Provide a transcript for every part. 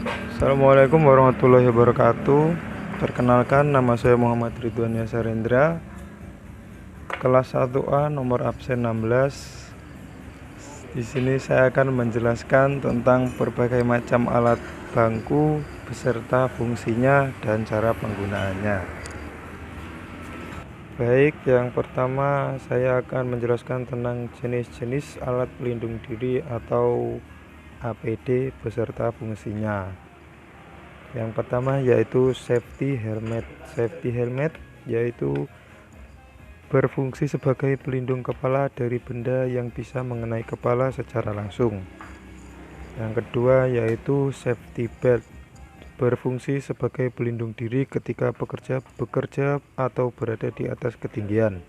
Assalamualaikum warahmatullahi wabarakatuh. Perkenalkan, nama saya Muhammad Ridwan Yasarendra, kelas 1A nomor absen 16. Di sini saya akan menjelaskan tentang berbagai macam alat bangku beserta fungsinya dan cara penggunaannya. Baik, yang pertama saya akan menjelaskan tentang jenis-jenis alat pelindung diri atau APD beserta fungsinya. Yang pertama yaitu safety helmet. Safety helmet yaitu berfungsi sebagai pelindung kepala dari benda yang bisa mengenai kepala secara langsung. Yang kedua yaitu safety belt, berfungsi sebagai pelindung diri ketika bekerja atau berada di atas ketinggian.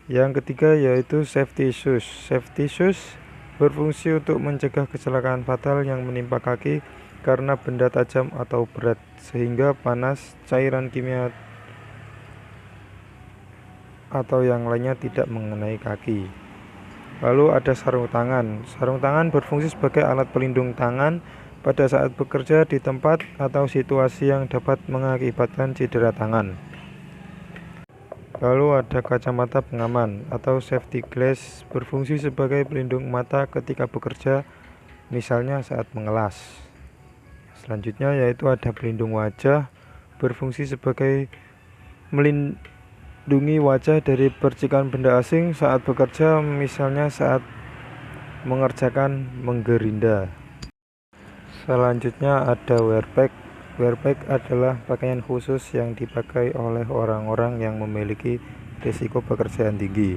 Yang ketiga yaitu safety shoes. Safety shoes berfungsi untuk mencegah kecelakaan fatal yang menimpa kaki karena benda tajam atau berat, sehingga panas, cairan kimia atau yang lainnya tidak mengenai kaki. Lalu ada sarung tangan. Sarung tangan berfungsi sebagai alat pelindung tangan pada saat bekerja di tempat atau situasi yang dapat mengakibatkan cedera tangan. Lalu ada kacamata pengaman atau safety glass, berfungsi sebagai pelindung mata ketika bekerja, misalnya saat mengelas. Selanjutnya yaitu ada pelindung wajah, berfungsi sebagai melindungi wajah dari percikan benda asing saat bekerja, misalnya saat mengerjakan menggerinda. Selanjutnya ada wearpack. Wearpack adalah pakaian khusus yang dipakai oleh orang-orang yang memiliki risiko pekerjaan tinggi.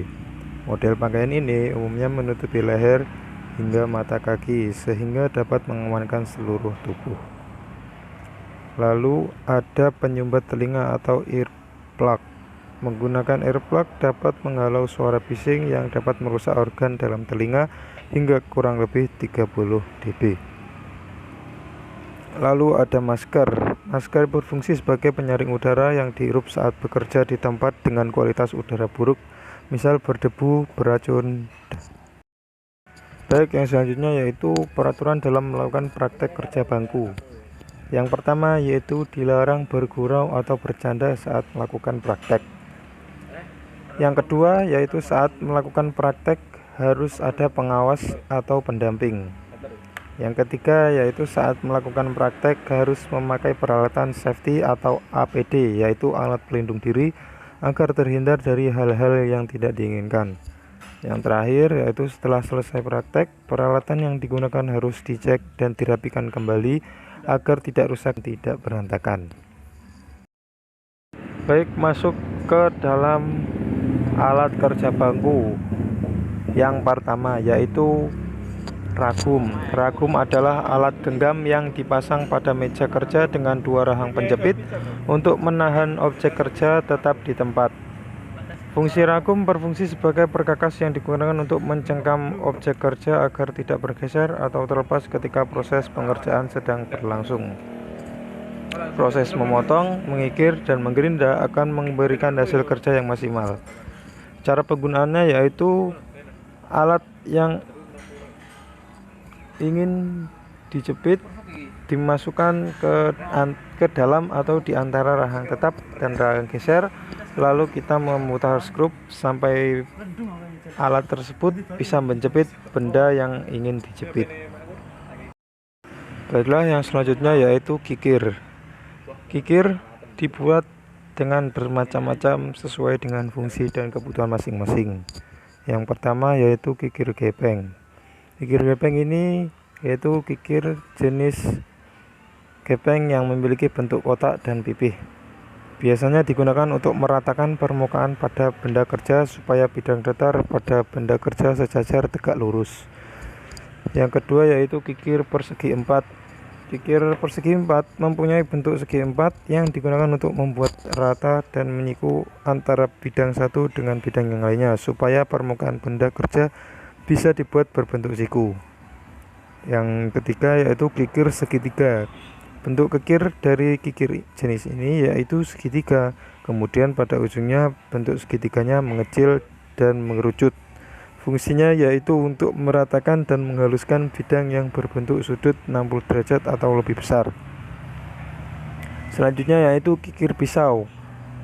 Model pakaian ini umumnya menutupi leher hingga mata kaki sehingga dapat mengamankan seluruh tubuh. Lalu ada penyumbat telinga atau earplug. Menggunakan earplug dapat menghalau suara bising yang dapat merusak organ dalam telinga hingga kurang lebih 30 dB. Lalu ada masker. Masker berfungsi sebagai penyaring udara yang dihirup saat bekerja di tempat dengan kualitas udara buruk, misal berdebu, beracun. Baik, yang selanjutnya yaitu peraturan dalam melakukan praktek kerja bangku. Yang pertama yaitu dilarang bergurau atau bercanda saat melakukan praktek. Yang kedua yaitu saat melakukan praktek harus ada pengawas atau pendamping. Yang ketiga yaitu saat melakukan praktek harus memakai peralatan safety atau APD, yaitu alat pelindung diri agar terhindar dari hal-hal yang tidak diinginkan. Yang terakhir yaitu setelah selesai praktek, peralatan yang digunakan harus dicek dan dirapikan kembali agar tidak rusak, tidak berantakan. Baik, masuk ke dalam alat kerja bangku. Yang pertama yaitu ragum. Ragum adalah alat genggam yang dipasang pada meja kerja dengan dua rahang penjepit untuk menahan objek kerja tetap di tempat. Fungsi ragum berfungsi sebagai perkakas yang digunakan untuk mencengkam objek kerja agar tidak bergeser atau terlepas ketika proses pengerjaan sedang berlangsung. Proses memotong, mengikir, dan menggerinda akan memberikan hasil kerja yang maksimal. Cara penggunaannya yaitu alat yang ingin dijepit dimasukkan ke dalam atau di antara rahang tetap dan rahang geser, lalu kita memutar skrup sampai alat tersebut bisa menjepit benda yang ingin dijepit. Baiklah, yang selanjutnya yaitu kikir. Kikir dibuat dengan bermacam-macam sesuai dengan fungsi dan kebutuhan masing-masing. Yang pertama yaitu kikir gepeng. Kikir gepeng ini yaitu kikir jenis gepeng yang memiliki bentuk kotak dan pipih. Biasanya digunakan untuk meratakan permukaan pada benda kerja supaya bidang datar pada benda kerja sejajar tegak lurus. Yang kedua yaitu kikir persegi empat. Kikir persegi empat mempunyai bentuk segi empat yang digunakan untuk membuat rata dan menyiku antara bidang satu dengan bidang yang lainnya supaya permukaan benda kerja bisa dibuat berbentuk siku. Yang ketiga yaitu kikir segitiga. Bentuk kikir dari kikir jenis ini yaitu segitiga, kemudian pada ujungnya bentuk segitiganya mengecil dan mengerucut. Fungsinya yaitu untuk meratakan dan menghaluskan bidang yang berbentuk sudut 60 derajat atau lebih besar. Selanjutnya yaitu kikir pisau.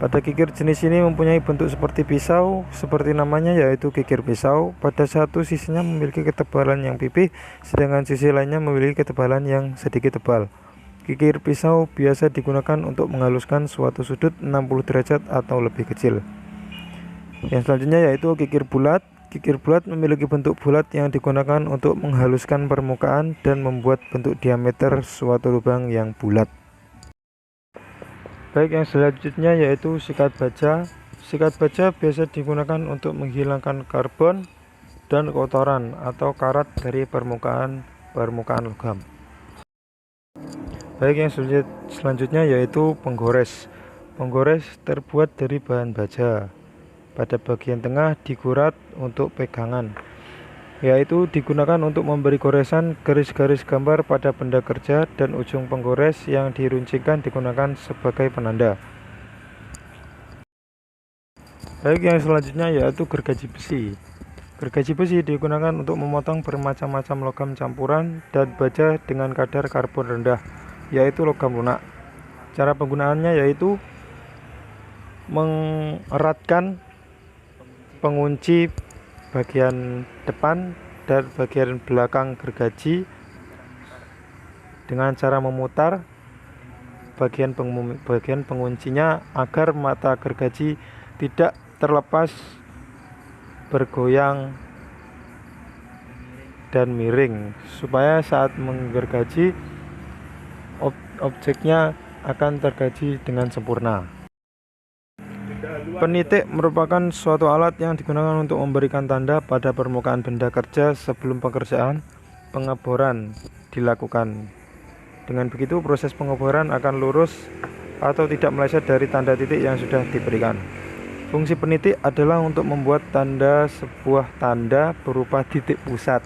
Pada kikir jenis ini mempunyai bentuk seperti pisau, seperti namanya yaitu kikir pisau. Pada satu sisinya memiliki ketebalan yang pipih, sedangkan sisi lainnya memiliki ketebalan yang sedikit tebal. Kikir pisau biasa digunakan untuk menghaluskan suatu sudut 60 derajat atau lebih kecil. Yang selanjutnya yaitu kikir bulat. Kikir bulat memiliki bentuk bulat yang digunakan untuk menghaluskan permukaan dan membuat bentuk diameter suatu lubang yang bulat. Baik, yang selanjutnya yaitu sikat baja. Sikat baja biasa digunakan untuk menghilangkan karbon dan kotoran atau karat dari permukaan logam. Baik, yang selanjutnya yaitu penggores. Penggores terbuat dari bahan baja. Pada bagian tengah digurat untuk pegangan, yaitu digunakan untuk memberi goresan garis-garis gambar pada benda kerja, dan ujung penggores yang diruncingkan digunakan sebagai penanda. Baik, yang selanjutnya yaitu gergaji besi. Gergaji besi digunakan untuk memotong bermacam-macam logam campuran dan baja dengan kadar karbon rendah, yaitu logam lunak. Cara penggunaannya yaitu mengeratkan pengunci bagian depan dan bagian belakang gergaji dengan cara memutar bagian penguncinya agar mata gergaji tidak terlepas, bergoyang dan miring, supaya saat menggergaji objeknya akan tergaji dengan sempurna. Penitik merupakan suatu alat yang digunakan untuk memberikan tanda pada permukaan benda kerja sebelum pengeboran dilakukan. Dengan begitu proses pengeboran akan lurus atau tidak meleset dari tanda titik yang sudah diberikan. Fungsi penitik adalah untuk membuat sebuah tanda berupa titik pusat.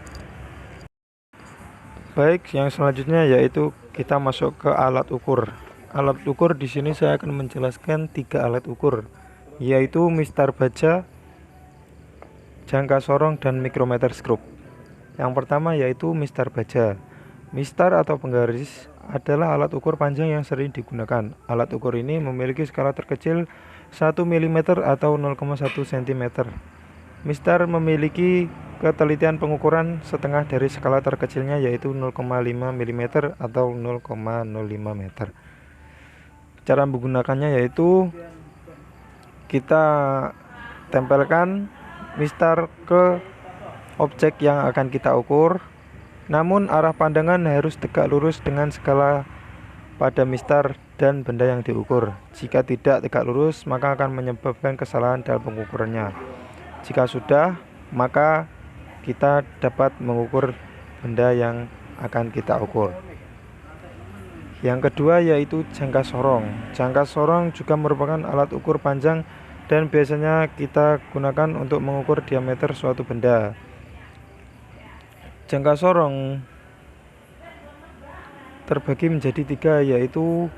Baik, yang selanjutnya yaitu kita masuk ke alat ukur. Alat ukur di sini saya akan menjelaskan 3 alat ukur, yaitu mistar baja, jangka sorong, dan mikrometer skrup. Yang pertama yaitu mistar baja. Mistar atau penggaris adalah alat ukur panjang yang sering digunakan. Alat ukur ini memiliki skala terkecil 1 mm atau 0,1 cm. Mistar memiliki ketelitian pengukuran setengah dari skala terkecilnya, yaitu 0,5 mm atau 0,05 meter. Cara menggunakannya yaitu kita tempelkan mistar ke objek yang akan kita ukur, namun arah pandangan harus tegak lurus dengan skala pada mistar dan benda yang diukur. Jika tidak tegak lurus, maka akan menyebabkan kesalahan dalam pengukurannya. Jika sudah, maka kita dapat mengukur benda yang akan kita ukur. Yang kedua yaitu jangka sorong. Jangka sorong juga merupakan alat ukur panjang dan biasanya kita gunakan untuk mengukur diameter suatu benda. Jangka sorong terbagi menjadi yaitu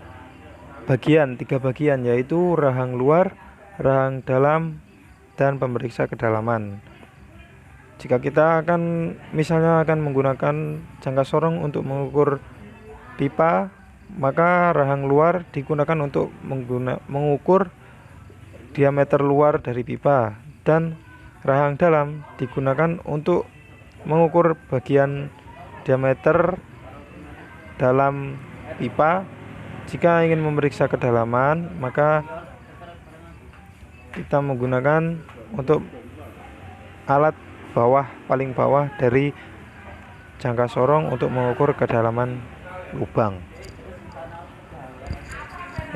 tiga bagian, yaitu rahang luar, rahang dalam, dan pemeriksa kedalaman. Jika kita misalnya akan menggunakan jangka sorong untuk mengukur pipa, maka rahang luar digunakan untuk mengukur diameter luar dari pipa, dan rahang dalam digunakan untuk mengukur bagian diameter dalam pipa. Jika ingin memeriksa kedalaman, maka kita menggunakan untuk alat paling bawah dari jangka sorong untuk mengukur kedalaman lubang.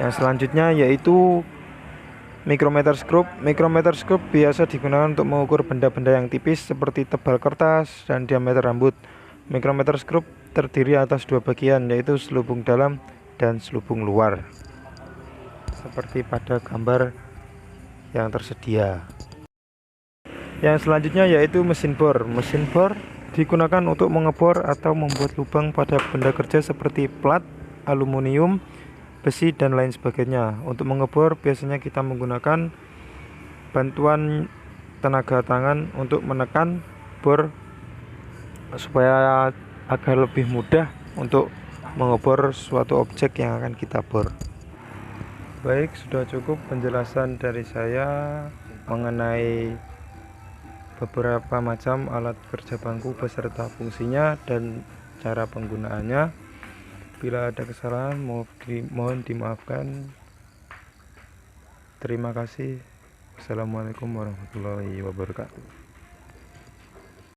Yang selanjutnya yaitu mikrometer skrup. Mikrometer skrup biasa digunakan untuk mengukur benda-benda yang tipis seperti tebal kertas dan diameter rambut. Mikrometer skrup terdiri atas 2 bagian, yaitu selubung dalam dan selubung luar, seperti pada gambar yang tersedia. Yang selanjutnya yaitu mesin bor. Mesin bor digunakan untuk mengebor atau membuat lubang pada benda kerja seperti plat, aluminium, besi, dan lain sebagainya. Untuk mengebor biasanya kita menggunakan bantuan tenaga tangan untuk menekan bor supaya agar lebih mudah untuk mengebor suatu objek yang akan kita bor. Baik, sudah cukup penjelasan dari saya mengenai beberapa macam alat kerja bangku beserta fungsinya dan cara penggunaannya. Bila ada kesalahan mohon dimaafkan. Terima kasih. Wassalamualaikum warahmatullahi wabarakatuh.